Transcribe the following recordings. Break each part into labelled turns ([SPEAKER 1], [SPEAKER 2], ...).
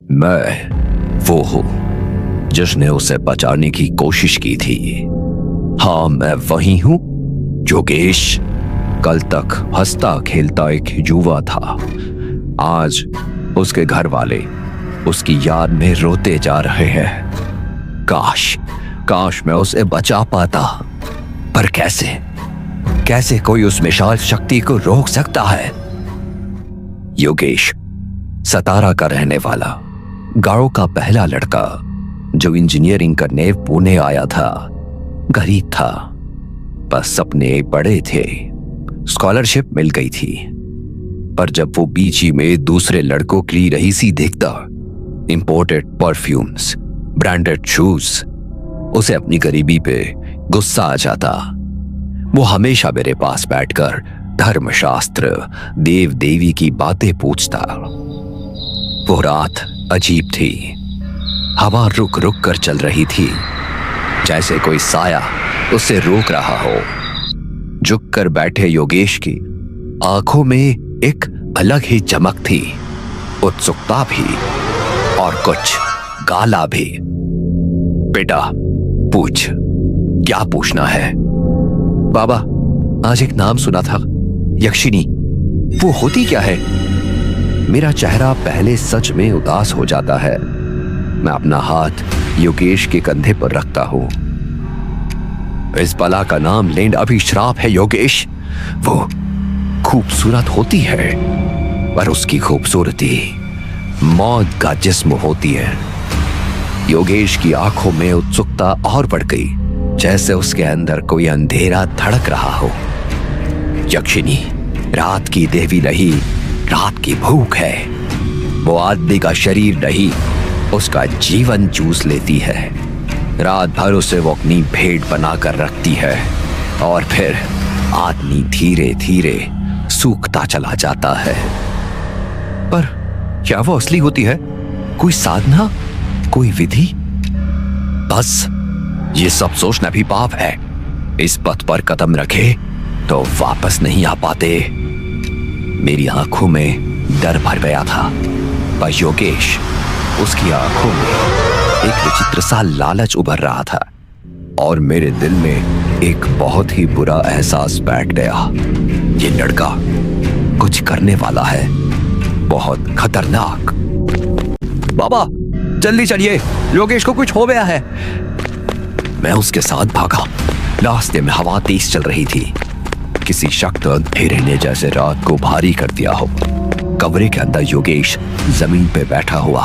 [SPEAKER 1] मैं वो हूं जिसने उसे बचाने की कोशिश की थी। हाँ, मैं वही हूं योगेश। कल तक हंसता खेलता एक युवा था। आज उसके घर वाले उसकी याद में रोते जा रहे हैं। काश मैं उसे बचा पाता, पर कैसे कोई उस मिसाल शक्ति को रोक सकता है। योगेश सतारा का रहने वाला, गांव का पहला लड़का जो इंजीनियरिंग करने पुणे आया था। गरीब था, बस सपने बड़े थे। स्कॉलरशिप मिल गई थी, पर जब वो बीची में दूसरे लड़कों की रईसी देखता, इंपोर्टेड परफ्यूम्स, ब्रांडेड शूज, उसे अपनी गरीबी पे गुस्सा आ जाता। वो हमेशा मेरे पास बैठकर धर्मशास्त्र, देव देवी की बातें पूछता। वो रात अजीब थी। हवा रुक रुक कर चल रही थी, जैसे कोई साया उसे रोक रहा हो। झुक कर बैठे योगेश की आंखों में एक अलग ही चमक थी, उत्सुकता भी और कुछ गाला भी। बेटा पूछ, क्या पूछना है? बाबा, आज एक नाम सुना था, यक्षिणी। वो होती क्या है? मेरा चेहरा पहले सच में उदास हो जाता है। मैं अपना हाथ योगेश के कंधे पर रखता हूं। इस बला का नाम लेना अभी श्राप है योगेश। वो खूबसूरत होती है, पर उसकी खूबसूरती मौत का जिस्म होती है। योगेश की आंखों में उत्सुकता और बढ़ गई, जैसे उसके अंदर कोई अंधेरा धड़क रहा हो। यक्षिणी रात की देवी नहीं, रात की भूख है। वो आदमी का शरीर नहीं, उसका जीवन चूस लेती है। रात भर उसे वो अपनी भेंट बनाकर रखती है, और फिर आदमी धीरे धीरे सूखता चला जाता है। पर क्या वो असली होती है? कोई साधना, कोई विधि? बस ये सब सोचना भी पाप है। इस पथ पर कदम रखे तो वापस नहीं आ पाते। मेरी आंखों में डर भर गया था, पर योगेश, उसकी आंखों में एक विचित्र सा लालच उभर रहा था, और मेरे दिल में एक बहुत ही बुरा एहसास बैठ गया। ये लड़का कुछ करने वाला है, बहुत खतरनाक। बाबा जल्दी चलिए, योगेश को कुछ हो गया है। मैं उसके साथ भागा। रास्ते में हवा तेज चल रही थी, किसी शक्त अंधेरे ने जैसे रात को भारी कर दिया हो। कमरे के अंदर योगेश जमीन पे बैठा हुआ,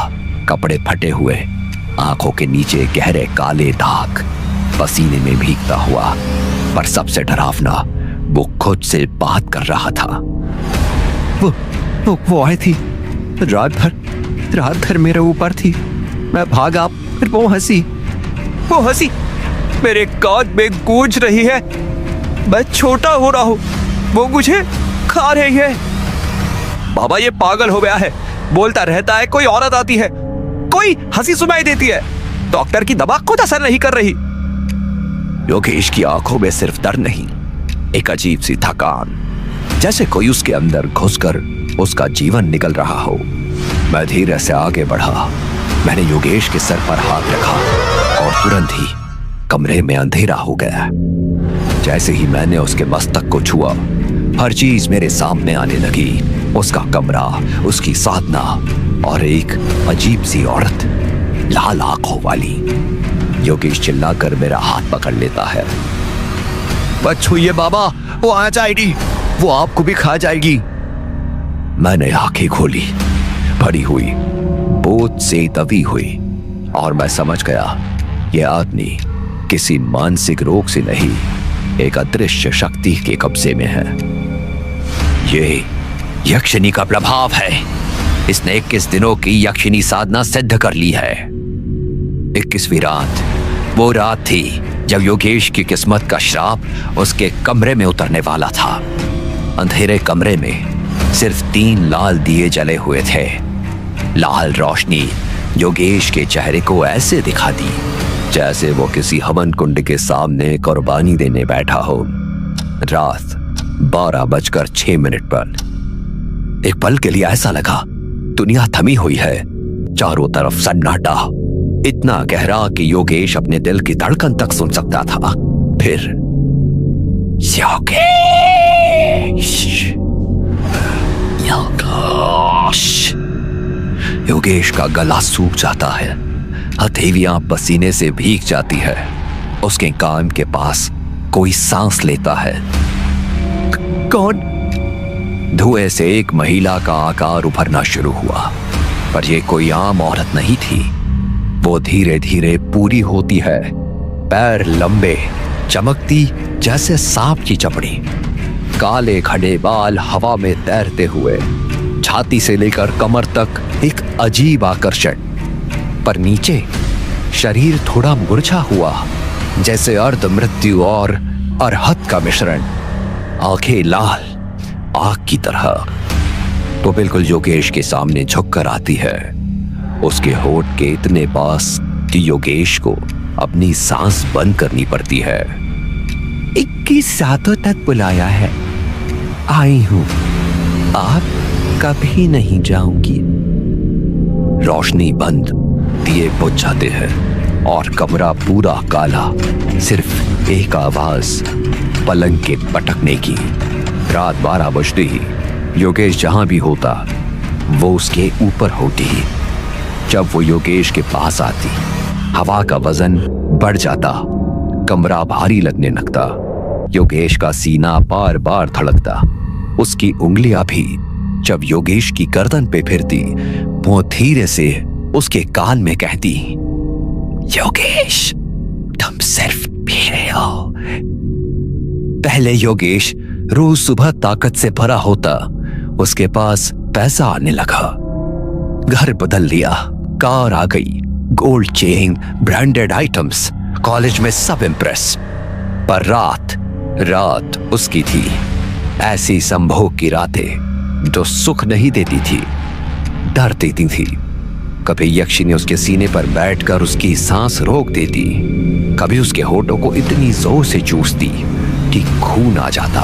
[SPEAKER 1] कपड़े फटे हुए, आंखों के नीचे गहरे काले दाग, पसीने में भीगता हुआ। पर सबसे डरावना, वो खुद से बात कर रहा था। वो आई थी, रात भर मेरे ऊपर थी। मैं भागा, फिर वो हंसी मेरे कान में गूंज रही है। मैं छोटा हो रहा हूं, वो मुझे खा रही है। बाबा ये पागल हो गया है, बोलता रहता है कोई औरत आती है, कोई हंसी सुनाई देती है, डॉक्टर की दवा खुद असर नहीं कर रही। योगेश की आंखों में सिर्फ डर नहीं, एक अजीब सी थकान, जैसे कोई उसके अंदर घुसकर उसका जीवन निकल रहा हो। मैं धीरे से आगे बढ़ा। मैंने योगेश के सर पर हाथ रखा, और तुरंत ही कमरे में अंधेरा हो गया। जैसे ही मैंने उसके मस्तक को छुआ, हर चीज मेरे सामने आने लगी। उसका कमरा, उसकी साधना, और एक अजीब सी औरत, लाल आंखों वाली। योगेश चिल्लाकर मेरा हाथ पकड़ लेता है। मत छूइए बाबा, वो आ जाएगी, वो आपको भी खा जाएगी। मैंने आंखें खोली, भरी हुई, बोझ से दबी हुई, और मैं समझ गया यह आदमी किसी मानसिक रोग से नहीं, एक अदृश्य शक्ति के कब्जे में है। ये यक्षिणी का प्रभाव है। इसने 21 दिनों की यक्षिणी साधना सिद्ध कर ली है। 21वीं रात वो रात थी जब योगेश की किस्मत का श्राप उसके कमरे में उतरने वाला था। अंधेरे कमरे में सिर्फ 3 लाल दिए जले हुए थे। लाल रोशनी योगेश के चेहरे को ऐसे दिखा दी जैसे वो किसी हवन कुंड के सामने कुर्बानी देने बैठा हो। रात 12:06 पर एक पल के लिए ऐसा लगा दुनिया थमी हुई है, चारों तरफ सन्नाटा, इतना गहरा कि योगेश अपने दिल की धड़कन तक सुन सकता था। फिर योगेश का गला सूख जाता है, हथेलियां पसीने से भीग जाती है। उसके कान के पास कोई सांस लेता है। कौन? धुएं से एक महिला का आकार उभरना शुरू हुआ, पर यह कोई आम औरत नहीं थी। वो धीरे धीरे पूरी होती है, पैर लंबे, चमकती जैसे सांप की चमड़ी, काले खड़े बाल हवा में तैरते हुए, छाती से लेकर कमर तक एक अजीब आकर्षण, पर नीचे शरीर थोड़ा मुरझा हुआ, जैसे अर्ध मृत्यु और अरहत का मिश्रण। आंखें लाल, आग की तरह। तो बिल्कुल योगेश के सामने झुककर आती है, उसके होठ के इतने पास कि योगेश को अपनी सांस बंद करनी पड़ती है। 21 सातों तक बुलाया है, आई हूं, आप कभी नहीं जाऊंगी। रोशनी बंद, दिए बुझ जाते हैं और कमरा पूरा काला। सिर्फ एक आवाज, पलंग के पटकने की। रात 12 बजते ही योगेश जहां भी होता, वो उसके ऊपर होती। जब वो योगेश के पास आती, हवा का वजन बढ़ जाता, कमरा भारी लगने लगता। योगेश का सीना बार बार धड़कता। उसकी उंगलियां भी जब योगेश की गर्दन पे फिरती, वो धीरे से उसके कान में कहती, योगेश, तुम सिर्फ पी रहे हो। पहले योगेश रोज सुबह ताकत से भरा होता, उसके पास पैसा आने लगा, घर बदल लिया, कार आ गई, gold chain, branded items, college में सब इम्प्रेस। पर रात उसकी थी, ऐसी संभोग की रातें जो सुख नहीं देती थी, डर देती थी। कभी यक्षिनी उसके सीने पर बैठकर उसकी सांस रोक देती, कभी उसके होठों को इतनी जोर से चूसती कि खून आ जाता।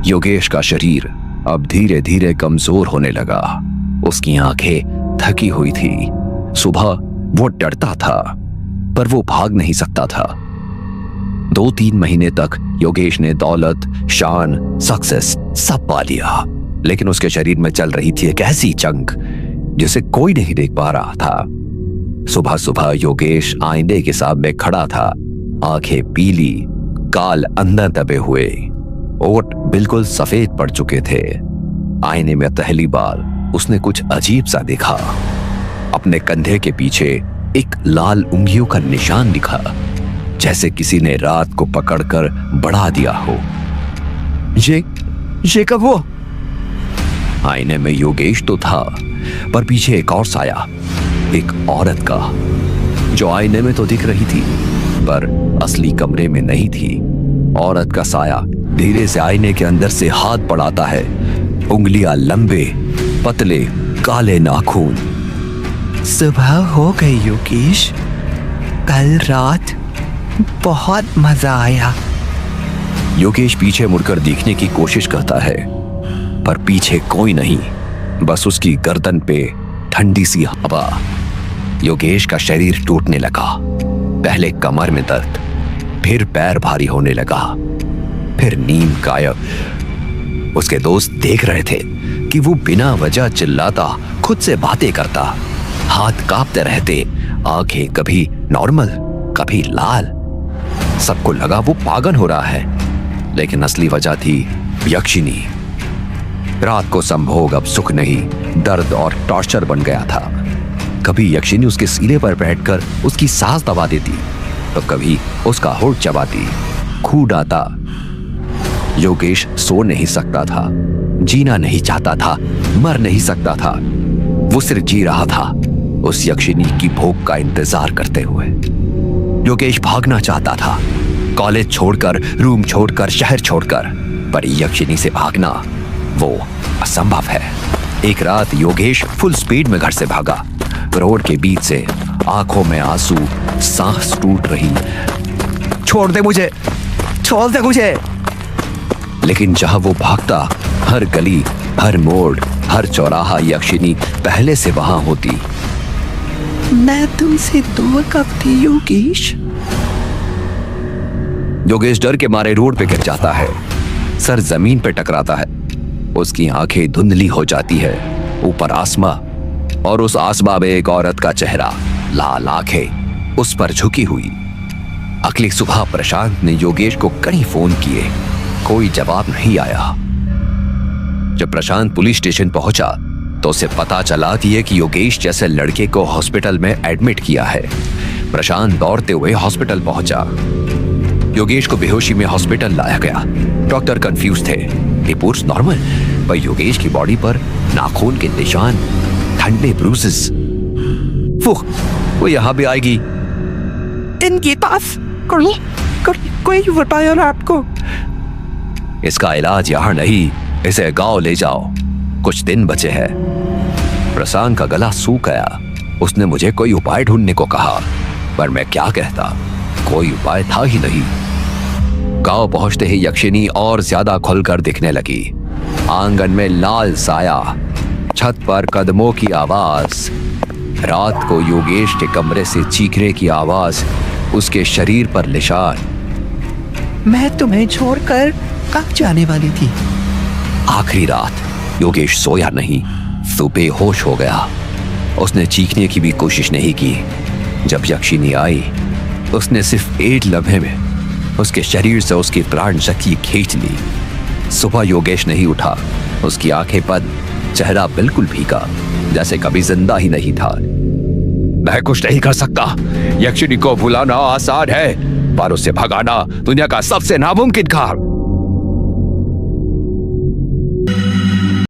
[SPEAKER 1] योगेश का शरीर अब धीरे धीरे कमजोर होने लगा। उसकी आंखें थकी हुई थी। सुबह वो डरता था, पर वो भाग नहीं सकता था। 2-3 महीने तक योगेश ने दौलत, शान, सक्सेस सब पा लिया, लेकिन उसके शरीर में चल रही थी एक ऐसी जंग जिसे कोई नहीं देख पा रहा था। सुबह सुबह योगेश आईने के सामने खड़ा था, आंखें पीली, गाल अंदर दबे हुए, ओठ बिल्कुल सफेद पड़ चुके थे। आईने में पहली बार उसने कुछ अजीब सा देखा। अपने कंधे के पीछे एक लाल उंगलियों का निशान दिखा, जैसे किसी ने रात को पकड़कर बढ़ा दिया हो। ये कब वो? आईने में योगेश तो था, पर पीछे एक और साया, एक औरत का, जो आईने में तो दिख रही थी पर असली कमरे में नहीं थी। औरत का साया धीरे से आईने के अंदर से हाथ बढ़ाता है, उंगलियां लंबे, पतले, काले नाखून।
[SPEAKER 2] सुबह हो गई योगेश, कल रात बहुत मजा आया।
[SPEAKER 1] योगेश पीछे मुड़कर देखने की कोशिश करता है, पर पीछे कोई नहीं, बस उसकी गर्दन पे ठंडी सी हवा। योगेश का शरीर टूटने लगा। पहले कमर में दर्द, फिर पैर भारी होने लगा, फिर नींद गायब। उसके दोस्त देख रहे थे कि वो बिना वजह चिल्लाता, खुद से बातें करता, हाथ कांपते रहते, आंखें कभी नॉर्मल, कभी लाल। सबको लगा वो पागल हो रहा है, लेकिन असली वजह थी यक्षिनी। रात को संभोग अब सुख नहीं, दर्द और टॉर्चर बन गया था। कभी यक्षिनी उसके सीने पर बैठकर उसकी सांस दबा देती, तो कभी उसका होठ चबाती, खून आता। योगेश सो नहीं सकता था, जीना नहीं चाहता था, मर नहीं सकता था। वो सिर्फ जी रहा था, उस यक्षिनी की भोग का इंतजार करते हुए। योगेश भागना चाहता था, कॉलेज छोड़कर, रूम छोड़कर, शहर छोड़कर, पर यक्षिनी से भागना वो असंभव है। एक रात योगेश फुल स्पीड में घर से भागा। रोड के बीच से आंखों में आंसू, सांस टूट रही। छोड़ दे मुझे, लेकिन जहां वो भागता, हर गली, हर मोड़ हर चौराहा यक्षिनी पहले से वहां होती।
[SPEAKER 2] मैं तुमसे दूर कब थी योगेश?
[SPEAKER 1] योगेश डर के मारे रोड पे गिर जाता है, सर जमीन पे टकराता है। उसकी आंखें धुंधली हो जाती है। ऊपर आसमां, और उस आसमां में एक औरत का चेहरा, लाल आंखें उस पर झुकी हुई। अगली सुबह प्रशांत ने योगेश को कई फोन किए, कोई जवाब नहीं आया। जब प्रशांत पुलिस स्टेशन पहुंचा तो उसे पता चला कि योगेश जैसे लड़के को हॉस्पिटल में एडमिट किया है। प्रशांत दौड़ते हुए हॉस्पिटल पहुंचा। योगेश को बेहोशी में हॉस्पिटल लाया गया। डॉक्टर कंफ्यूज थे। रिपोर्ट्स नॉर्मल, पर योगेश की बॉडी पर नाखून के निशान, ठंडे ब्रूसेस। वो यहां भी आएगी।
[SPEAKER 2] इनके पास कोई बताया ना आपको?
[SPEAKER 1] इसका इलाज यहां नहीं, इसे गांव ले जाओ, कुछ दिन बचे हैं। प्रशांत का गला सूख गया। उसने मुझे कोई उपाय ढूंढने को कहा, पर मैं क्या कहता, कोई उपाय था ही नहीं। गांव पहुंचते ही यक्षिनी और ज्यादा खुलकर दिखने लगी। आंगन में लाल साया, छत पर कदमों की आवाज, रात को योगेश के कमरे से चीखने की आवाज, उसके शरीर पर निशान।
[SPEAKER 2] मैं तुम्हें छोड़कर कब जाने वाली थी?
[SPEAKER 1] आखिरी रात योगेश सोया नहीं, तो बेहोश हो गया। उसने चीखने की भी कोशिश नहीं की। जब यक्षिनी आई, उसने सिर्फ 1 लम्हे में उसके शरीर से उसकी प्राण शक्ति खींच ली। सुबह योगेश नहीं उठा। उसकी आंखें बंद, चेहरा बिल्कुल भीगा, जैसे कभी जिंदा ही नहीं था। मैं कुछ नहीं कर सकता। यक्षिनी को बुलाना आसान है, पर उसे भगाना दुनिया का सबसे नामुमकिन काम।